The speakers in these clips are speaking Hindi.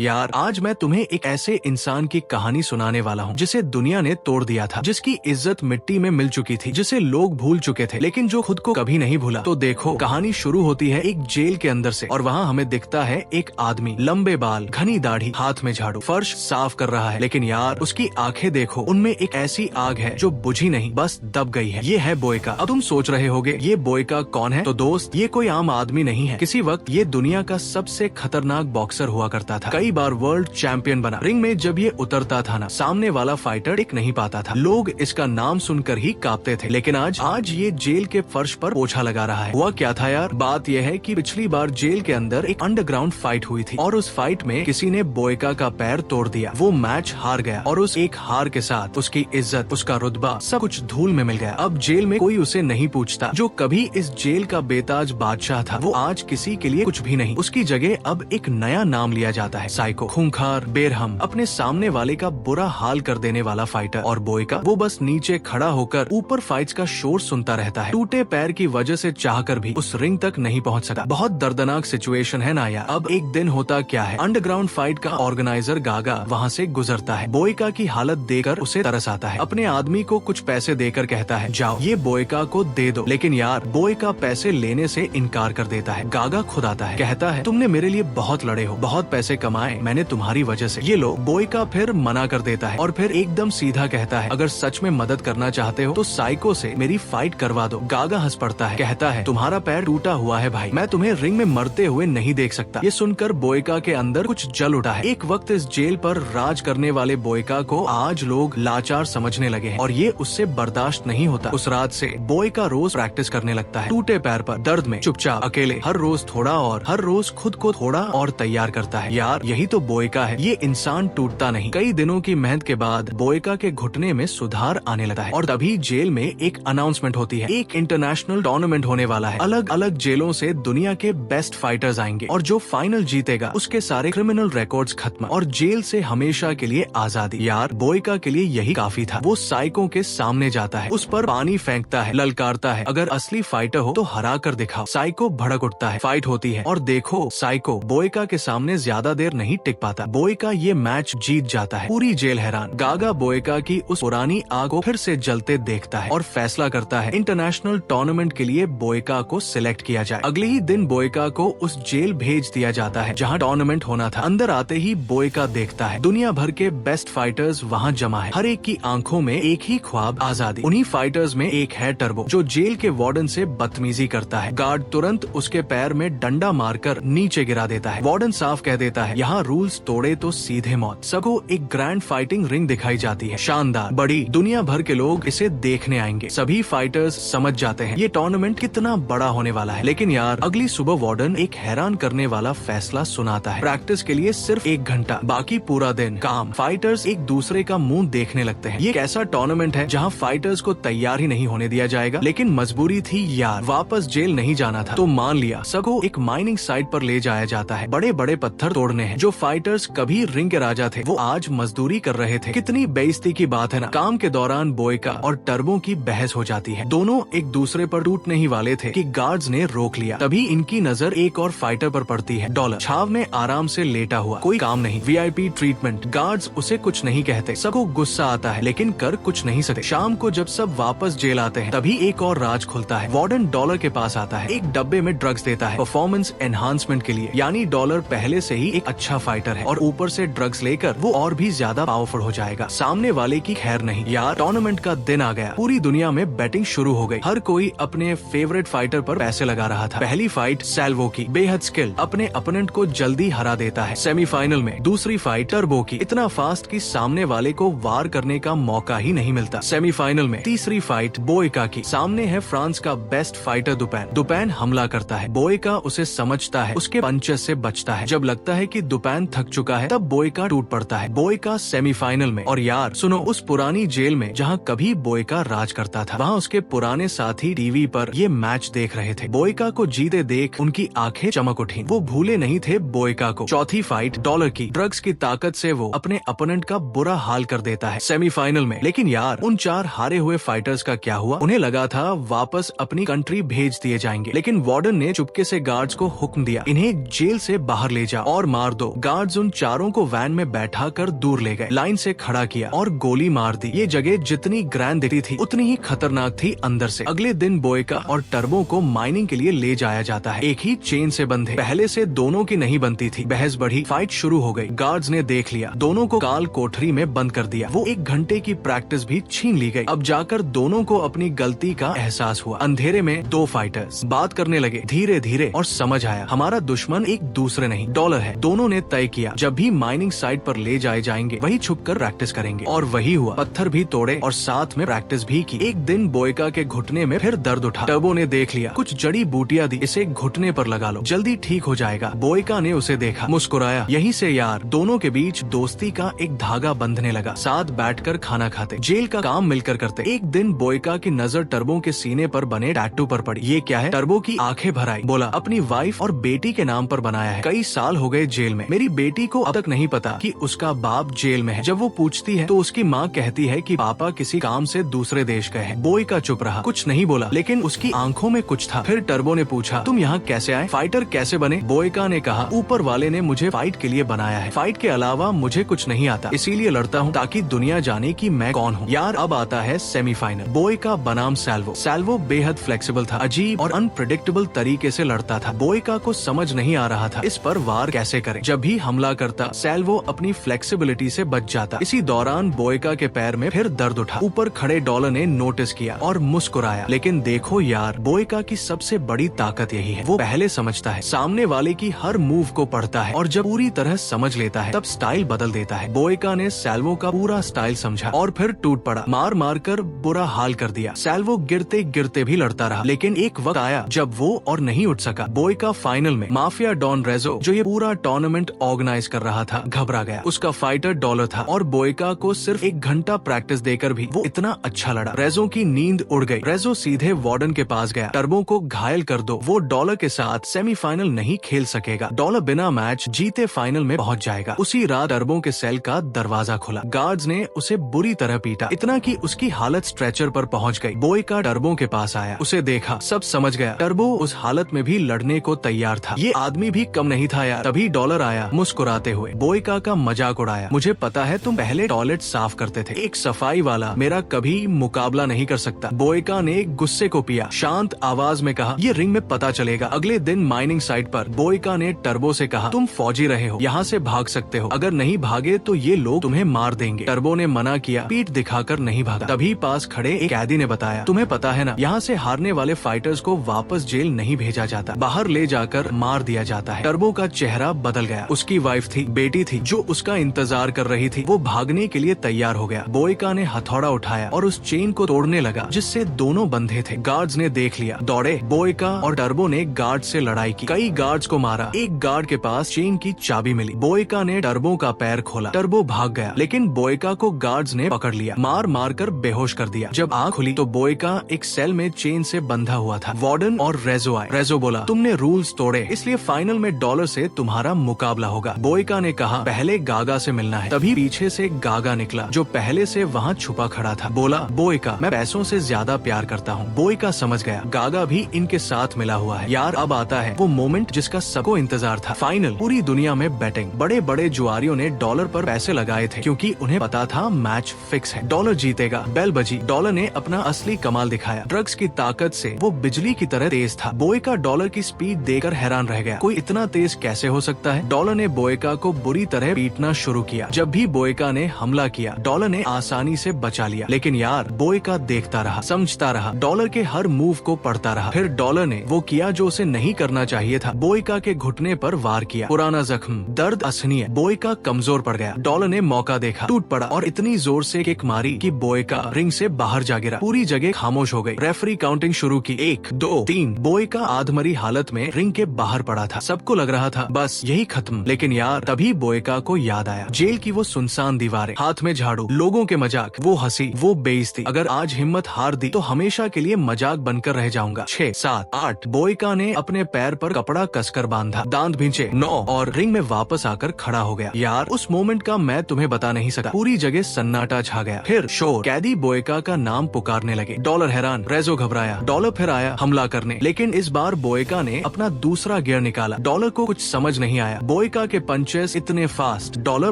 यार आज मैं तुम्हें एक ऐसे इंसान की कहानी सुनाने वाला हूँ जिसे दुनिया ने तोड़ दिया था, जिसकी इज्जत मिट्टी में मिल चुकी थी, जिसे लोग भूल चुके थे, लेकिन जो खुद को कभी नहीं भूला। तो देखो, कहानी शुरू होती है एक जेल के अंदर से और वहाँ हमें दिखता है एक आदमी, लंबे बाल, घनी दाढ़ी, हाथ में झाड़ू, फर्श साफ कर रहा है। लेकिन यार उसकी आंखें देखो, उनमें एक ऐसी आग है जो बुझी नहीं, बस दब गई है। ये है बोयका। अब तुम सोच रहे होगे ये बोयका कौन है? तो दोस्त, ये कोई आम आदमी नहीं है। किसी वक्त ये दुनिया का सबसे खतरनाक बॉक्सर हुआ करता था, कई बार वर्ल्ड चैंपियन बना। रिंग में जब ये उतरता था ना, सामने वाला फाइटर टिक नहीं पाता था। लोग इसका नाम सुनकर ही कांपते थे। लेकिन आज ये जेल के फर्श पर पोछा लगा रहा है। हुआ क्या था यार? बात यह है कि पिछली बार जेल के अंदर एक अंडरग्राउंड फाइट हुई थी और उस फाइट में किसी ने बोयका का पैर तोड़ दिया। वो मैच हार गया और उस एक हार के साथ उसकी इज्जत, उसका रुतबा, सब कुछ धूल में मिल गया। अब जेल में कोई उसे नहीं पूछता। जो कभी इस जेल का बेताज बादशाह था, वो आज किसी के लिए कुछ भी नहीं। उसकी जगह अब एक नया नाम लिया जाता है, साइको। खूंखार, बेरहम, अपने सामने वाले का बुरा हाल कर देने वाला फाइटर। और बोयका, वो बस नीचे खड़ा होकर ऊपर फाइट्स का शोर सुनता रहता है। टूटे पैर की वजह से चाहकर भी उस रिंग तक नहीं पहुंच सका। बहुत दर्दनाक सिचुएशन है ना यार। अब एक दिन होता क्या है, अंडरग्राउंड फाइट का ऑर्गेनाइजर गागा वहाँ से गुजरता है। बोयका की हालत देखकर उसे तरस आता है। अपने आदमी को कुछ पैसे देकर कहता है, जाओ ये बोयका को दे दो। लेकिन यार बोयका पैसे लेने से इनकार कर देता है। गागा खुद आता है, कहता है, तुमने मेरे लिए बहुत लड़े हो, बहुत पैसे कमाए मैंने तुम्हारी वजह से। ये लो। बोयका फिर मना कर देता है और फिर एकदम सीधा कहता है, अगर सच में मदद करना चाहते हो तो साइको से मेरी फाइट करवा दो। गागा हंस पड़ता है, कहता है, तुम्हारा पैर टूटा हुआ है भाई, मैं तुम्हें रिंग में मरते हुए नहीं देख सकता। ये सुनकर बोयका के अंदर कुछ जल उठा है। एक वक्त इस जेल पर राज करने वाले बोयका को आज लोग लाचार समझने लगे हैं और ये उससे बर्दाश्त नहीं होता। उस रात से बोयका रोज प्रैक्टिस करने लगता है, टूटे पैर पर, दर्द में, चुपचाप, अकेले, हर रोज थोड़ा और हर रोज खुद को थोड़ा और तैयार करता है। यार यही तो बोयका है। ये इंसान टूटता नहीं। कई दिनों की मेहनत के बाद बोयका के घुटने में सुधार आने लगता है और तभी जेल में एक अनाउंसमेंट होती है, एक इंटरनेशनल टूर्नामेंट होने वाला है। अलग अलग जेलों से दुनिया के बेस्ट फाइटर्स आएंगे और जो फाइनल जीतेगा उसके सारे क्रिमिनल रिकॉर्ड्स खत्म और जेल से हमेशा के लिए आजादी। यार बोयका के लिए यही काफी था। वो साइको के सामने जाता है, उस पर पानी फेंकता है, ललकारता है, अगर असली फाइटर हो तो हरा कर दिखाओ। साइको भड़क उठता है, फाइट होती है और देखो साइको बोयका के सामने ज्यादा देर नहीं टिक पाता। बोयका ये मैच जीत जाता है। पूरी जेल हैरान। गागा बोयका की उस पुरानी आग को फिर से जलते देखता है और फैसला करता है इंटरनेशनल टूर्नामेंट के लिए बोयका को सिलेक्ट किया जाए। अगले ही दिन बोयका को उस जेल भेज दिया जाता है जहां टूर्नामेंट होना था। अंदर आते ही बोयका देखता है दुनिया भर के बेस्ट फाइटर्स वहां जमा है। हर एक की आंखों में एक ही ख्वाब, आजादी। उन्हीं फाइटर्स में एक है टर्बो, जो जेल के वार्डन से बदतमीजी करता है। गार्ड तुरंत उसके पैर में डंडा मारकर नीचे गिरा देता है। वार्डन साफ कह देता है, यहाँ रूल्स तोड़े तो सीधे मौत। सबको एक ग्रैंड फाइटिंग रिंग दिखाई जाती है, शानदार, बड़ी, दुनिया भर के लोग इसे देखने आएंगे। सभी फाइटर्स समझ जाते हैं ये टूर्नामेंट कितना बड़ा होने वाला है। लेकिन यार अगली सुबह वार्डन एक हैरान करने वाला फैसला सुनाता है, प्रैक्टिस के लिए सिर्फ 1 घंटा, बाकी पूरा दिन काम। फाइटर्स एक दूसरे का मुंह देखने लगते हैं। ये कैसा टूर्नामेंट है जहाँ फाइटर्स को तैयार ही नहीं होने दिया जाएगा? लेकिन मजबूरी थी यार, वापस जेल नहीं जाना था तो मान लिया। सबको एक माइनिंग साइट पर ले जाया जाता है, बड़े बड़े पत्थर तोड़ने हैं। जो फाइटर्स कभी रिंग के राजा थे वो आज मजदूरी कर रहे थे। कितनी बेइज्जती की बात है ना। काम के दौरान बोयका और टर्बो की बहस हो जाती है। दोनों एक दूसरे पर टूटने ही वाले थे कि गार्ड्स ने रोक लिया। तभी इनकी नजर एक और फाइटर पर पड़ती है, डॉलर, छाव में आराम से लेटा हुआ, कोई काम नहीं, वीआईपी ट्रीटमेंट। गार्ड्स उसे कुछ नहीं कहते। सबको गुस्सा आता है लेकिन कर कुछ नहीं सकते। शाम को जब सब वापस जेल आते हैं तभी एक और राज खुलता है। वार्डन डॉलर के पास आता है, एक डब्बे में ड्रग्स देता है परफॉर्मेंस एनहांसमेंट के लिए। यानी डॉलर पहले से ही एक अच्छा फाइटर है और ऊपर से ड्रग्स लेकर वो और भी ज्यादा पावरफुल हो जाएगा। सामने वाले की खैर नहीं। यार टूर्नामेंट का दिन आ गया। पूरी दुनिया में बैटिंग शुरू हो गई। हर कोई अपने फेवरेट फाइटर पर पैसे लगा रहा था। पहली फाइट सैल्वो की, बेहद स्किल, अपने अपोनेंट को जल्दी हरा देता है। सेमीफाइनल में दूसरी फाइट टर्बो की, इतना फास्ट कि सामने वाले को वार करने का मौका ही नहीं मिलता। सेमीफाइनल में तीसरी फाइट बोयका की, सामने है फ्रांस का बेस्ट फाइटर दुपैन। दुपैन हमला करता है, बोयका उसे समझता है, उसके पंचेस से बचता है। जब लगता है कि दुपैन थक चुका है तब बोयका टूट पड़ता है। बोयका सेमीफाइनल में। और यार सुनो, उस पुरानी जेल में जहाँ कभी बोयका राज करता था, वहाँ उसके पुराने साथी टीवी पर ये मैच देख रहे थे। बोयका को जीते देख उनकी आंखें चमक उठी। वो भूले नहीं थे बोयका को। चौथी फाइट डॉलर की, ड्रग्स की ताकत से वो अपने अपोनेंट का बुरा हाल कर देता है सेमीफाइनल में। लेकिन यार उन 4 हारे हुए फाइटर्स का क्या हुआ? उन्हें लगा था वापस अपनी कंट्री भेज दिए जाएंगे, लेकिन वार्डन ने चुपके से गार्ड्स को हुक्म दिया, इन्हें जेल से बाहर ले जाओ और मार दो। रेजो। गार्ड्स उन चारों को वैन में बैठा कर दूर ले गए, लाइन से खड़ा किया और गोली मार दी। ये जगह जितनी ग्रैंड दिखती थी उतनी ही खतरनाक थी अंदर से। अगले दिन बोयका और टर्बो को माइनिंग के लिए ले जाया जाता है, एक ही चेन से बंधे। पहले से दोनों की नहीं बनती थी। बहस बढ़ी, फाइट शुरू हो गई। गार्ड्स ने देख लिया, दोनों को काल कोठरी में बंद कर दिया। वो 1 घंटे की प्रैक्टिस भी छीन ली गई। अब जाकर दोनों को अपनी गलती का एहसास हुआ। अंधेरे में 2 फाइटर्स बात करने लगे धीरे धीरे, और समझ आया हमारा दुश्मन एक दूसरे नहीं, डॉलर है। दोनों ने तय किया जब भी माइनिंग साइट पर ले जाए जाएंगे वही छुपकर प्रैक्टिस करेंगे, और वही हुआ। पत्थर भी तोड़े और साथ में प्रैक्टिस भी की। एक दिन बोयका के घुटने में फिर दर्द उठा। टर्बो ने देख लिया, कुछ जड़ी बूटियां दी, इसे घुटने पर लगा लो, जल्दी ठीक हो जाएगा। बोयका ने उसे देखा, मुस्कुराया। यहीं से यार दोनों के बीच दोस्ती का एक धागा बंधने लगा। साथ बैठकर खाना खाते, जेल का काम मिलकर करते। एक दिन बोयका की नजर टर्बो के सीने पर बने टैटू पर पड़ी। ये क्या है? टर्बो की आंखें भर आई, बोला अपनी वाइफ और बेटी के नाम पर बनाया है। कई साल हो गए जेल में, मेरी बेटी को अब तक नहीं पता कि उसका बाप जेल में है। जब वो पूछती है तो उसकी माँ कहती है कि पापा किसी काम से दूसरे देश गए हैं। बोयका चुप रहा, कुछ नहीं बोला, लेकिन उसकी आंखों में कुछ था। फिर टर्बो ने पूछा, तुम यहाँ कैसे आए? फाइटर कैसे बने? बोयका ने कहा, ऊपर वाले ने मुझे फाइट के लिए बनाया है। फाइट के अलावा मुझे कुछ नहीं आता, इसीलिए लड़ता हूँ ताकि दुनिया जाने कि मैं कौन हूँ। यार अब आता है सेमीफाइनल। बोयका बनाम सैल्वो। सैल्वो बेहद फ्लेक्सिबल था, अजीब और अनप्रेडिक्टेबल तरीके से लड़ता था। बोयका को समझ नहीं आ रहा था इस पर वार कैसे करे। जब भी हमला करता सैल्वो अपनी फ्लेक्सिबिलिटी से बच जाता। इसी दौरान बोयका के पैर में फिर दर्द उठा। ऊपर खड़े डॉलर ने नोटिस किया और मुस्कुराया। लेकिन देखो यार, बोयका की सबसे बड़ी ताकत यही है, वो पहले समझता है, सामने वाले की हर मूव को पढ़ता है, और जब पूरी तरह समझ लेता है तब स्टाइल बदल देता है। बोयका ने सैल्वो का पूरा स्टाइल समझा और फिर टूट पड़ा, मार मार कर बुरा हाल कर दिया। सैल्वो गिरते गिरते भी लड़ता रहा, लेकिन एक वक्त आया जब वो और नहीं उठ सका। बोयका फाइनल में माफिया डॉन रेजो, जो ये पूरा टूर्नामेंट ऑर्गेनाइज कर रहा था, घबरा गया। उसका फाइटर डॉलर था और बोयका को सिर्फ 1 घंटा प्रैक्टिस देकर भी वो इतना अच्छा लड़ा। रेजो की नींद उड़ गई। रेजो सीधे वार्डन के पास गया, टर्बो को घायल कर दो, वो डॉलर के साथ सेमीफाइनल नहीं खेल सकेगा। डॉलर बिना मैच जीते फाइनल में पहुंच जाएगा। उसी रात टर्बो के सेल का दरवाजा खुला। गार्ड्स ने उसे बुरी तरह पीटा, इतना कि उसकी हालत स्ट्रेचर पर पहुंच गई। बोयका टर्बो के पास आया, उसे देखा, सब समझ गया। टर्बो उस हालत में भी लड़ने को तैयार था। ये आदमी भी कम नहीं था यार। तभी डॉलर आया मुस्कुराते हुए, बोयका का मजाक उड़ाया। मुझे पता है तुम पहले टॉयलेट साफ करते थे, एक सफाई वाला मेरा कभी मुकाबला नहीं कर सकता। बोयका ने गुस्से को पिया, शांत आवाज में कहा, ये रिंग में पता चलेगा। अगले दिन माइनिंग साइट पर बोयका ने टर्बो से कहा, तुम फौजी रहे हो, यहाँ से भाग सकते हो, अगर नहीं भागे तो ये लोग तुम्हें मार देंगे। टर्बो ने मना किया, पीठ दिखाकर नहीं भागा। तभी पास खड़े एक कैदी ने बताया, तुम्हें पता है ना, यहाँ से हारने वाले फाइटर्स को वापस जेल नहीं भेजा जाता, बाहर ले जाकर मार दिया जाता है। टर्बो का चेहरा बदल गया। उसकी वाइफ थी, बेटी थी, जो उसका इंतजार कर रही थी। वो भागने के लिए तैयार हो गया। बोयका ने हथौड़ा उठाया और उस चेन को तोड़ने लगा जिससे दोनों बंधे थे। गार्ड्स ने देख लिया, दौड़े। बोयका और टर्बो ने गार्ड से लड़ाई की, कई गार्ड्स को मारा। एक गार्ड के पास चेन की चाबी मिली। बोयका ने टर्बो का पैर खोला, टर्बो भाग गया, लेकिन बोयका को गार्ड्स ने पकड़ लिया, मार मार कर बेहोश कर दिया। जब आँख खुली तो बोयका एक सेल में चेन से बंधा हुआ था। वार्डन और रेजो आए। रेजो बोला, तुमने रूल्स तोड़े, इसलिए फाइनल में डॉलर से तुम्हारा मुकाबला होगा। बोयका ने कहा, पहले गागा से मिलना है। तभी पीछे से गागा निकला, जो पहले से वहाँ छुपा खड़ा था। बोला, बोयका, मैं पैसों से ज्यादा प्यार करता हूँ। बोयका समझ गया, गागा भी इनके साथ मिला हुआ है। यार अब आता है वो मोमेंट जिसका सबको इंतजार था। फाइनल। पूरी दुनिया में बैटिंग, बड़े बड़े जुआरियों ने डॉलर पर पैसे लगाए थे, क्योंकि उन्हें पता था मैच फिक्स है, डॉलर जीतेगा। बेल बजी, डॉलर ने अपना असली कमाल दिखाया। ड्रग्स की ताकत से वो बिजली की तरह तेज था। बोयका डॉलर की स्पीड देखकर हैरान रह गया, कोई इतना तेज कैसे हो सकता है। डॉलर ने बोयका को बुरी तरह पीटना शुरू किया। जब भी बोयका ने हमला किया, डॉलर ने आसानी से बचा लिया, लेकिन यार बोयका देखता रहा, समझता रहा, डॉलर के हर मूव को पढ़ता रहा। फिर डॉलर ने वो किया जो उसे नहीं करना चाहिए था, बोयका के घुटने पर वार किया। पुराना जख्म, दर्द असहनीय। बोयका कमजोर पड़ गया। डॉलर ने मौका देखा, टूट पड़ा और इतनी जोर से किक मारी कि बोयका रिंग से बाहर जा गिरा। पूरी जगह खामोश हो गई। रेफरी काउंटिंग शुरू की, 1 2 3। बोयका आधमरी हालत में रिंग के बाहर पड़ा था। सबको लग रहा था बस यही खत्म, लेकिन यार तभी बोयका को याद आया, जेल की वो सुनसान दीवारें, हाथ में झाड़ू, लोगों के मजाक, वो हंसी, वो बेइज्जती। अगर आज हिम्मत हार दी तो हमेशा के लिए मजाक बनकर रह जाऊंगा। 6 7 8। बोयका ने अपने पैर पर कपड़ा कसकर बांधा, दांत भींचे। 9 और रिंग में वापस आकर खड़ा हो गया। यार उस मोमेंट का मैं तुम्हें बता नहीं सकता। पूरी जगह सन्नाटा छा गया। फिर शोर, कैदी बोयका का नाम पुकारने लगे। डॉलर हैरान, रेजो घबराया। डॉलर फिर आया हमला करने, लेकिन इस बार बोयका ने अपना दूसरा गियर निकाला। डॉलर को कुछ समझ नहीं आया। बोयका के पंचेस इतने फास्ट, डॉलर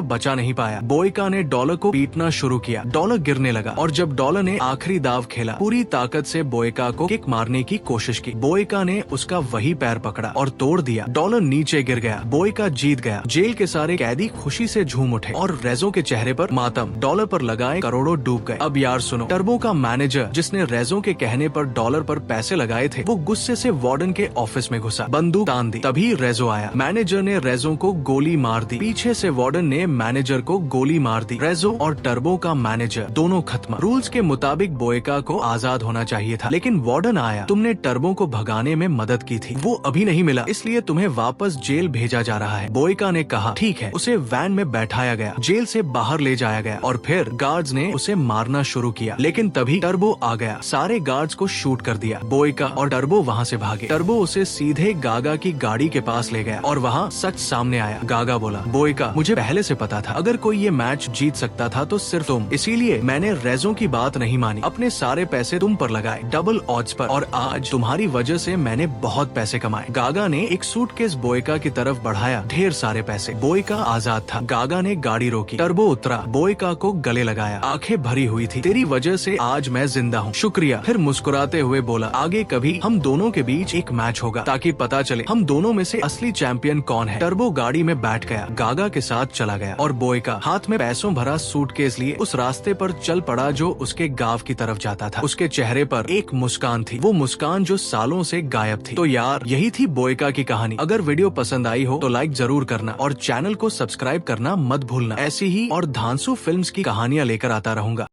बचा नहीं पाया। बोयका ने डॉलर को पीटना शुरू किया, डॉलर गिरने लगा और जब डॉलर ने आखिरी दाव खेला, पूरी ताकत से बोयका को किक मारने की कोशिश की। बोयका ने उसका वही पैर पकड़ा और तोड़ दिया। डॉलर नीचे गिर गया। बोयका जीत गया। जेल के सारे कैदी खुशी से झूम उठे और रेजो के चेहरे पर मातम। डॉलर पर लगाए करोड़ों डूब गए। अब यार सुनो, टर्बो का मैनेजर जिसने रेजो के कहने पर डॉलर पर पैसे लगाए थे, वो गुस्से से वार्डन के ऑफिस में घुसा, बंदूक तान दी। तभी रेजो आया। मैनेजर ने रेजो को गोली मार दी। पीछे से वार्डन ने मैनेजर को गोली मार दी। रेजो और टर्बो का मैनेजर दोनों खत्म। रूल्स के मुताबिक बोयका को आजाद होना चाहिए था, लेकिन वार्डन आया। तुमने टर्बो को भगाने में मदद की थी, वो अभी नहीं मिला, इसलिए तुम्हें वापस जेल भेजा जा रहा है। बोयका ने कहा ठीक है। उसे वैन में बैठाया गया, जेल से बाहर ले जाया गया और फिर गार्ड्स ने उसे मारना शुरू किया। लेकिन तभी टर्बो आ गया, सारे गार्ड्स को शूट कर दिया। बोयका और टर्बो वहाँ से भागे। टर्बो उसे सीधे गागा की गाड़ी के पास ले गया और वहाँ सच सामने आया। गागा बोला, बोयका मुझे पहले से पता था अगर कोई ये मैच जीत सकता था तो सिर्फ तुम, इसीलिए मैंने रेजो की बात नहीं मानी, अपने सारे पैसे तुम पर लगाए, डबल ऑड्स पर, और आज तुम्हारी वजह से मैंने बहुत पैसे कमाए। गागा ने एक सूटकेस बोयका की तरफ बढ़ाया, ढेर सारे पैसे। बोयका आजाद था। गागा ने गाड़ी रोकी, टर्बो उतरा, बोयका को गले लगाया, आंखें भरी हुई थी। तेरी वजह से आज मैं जिंदा हूँ, शुक्रिया। फिर मुस्कुराते हुए बोला, आगे कभी हम दोनों के बीच एक मैच होगा ताकि पता चले हम दोनों में से असली चैंपियन कौन है। टर्बो गाड़ी में बैठ गया, गागा के साथ चला गया और बोयका हाथ में पैसों भरा सूटकेस लिए उस रास्ते पर चल पड़ा जो उसके गांव की तरफ जाता था। उसके चेहरे पर एक मुस्कान थी, वो मुस्कान जो सालों से गायब थी। तो यार यही थी बोयका की कहानी। अगर वीडियो पसंद आई हो तो लाइक जरूर करना और चैनल को सब्सक्राइब करना मत भूलना। ऐसी ही और धांसू फिल्म्स की कहानियां लेकर आता रहूंगा।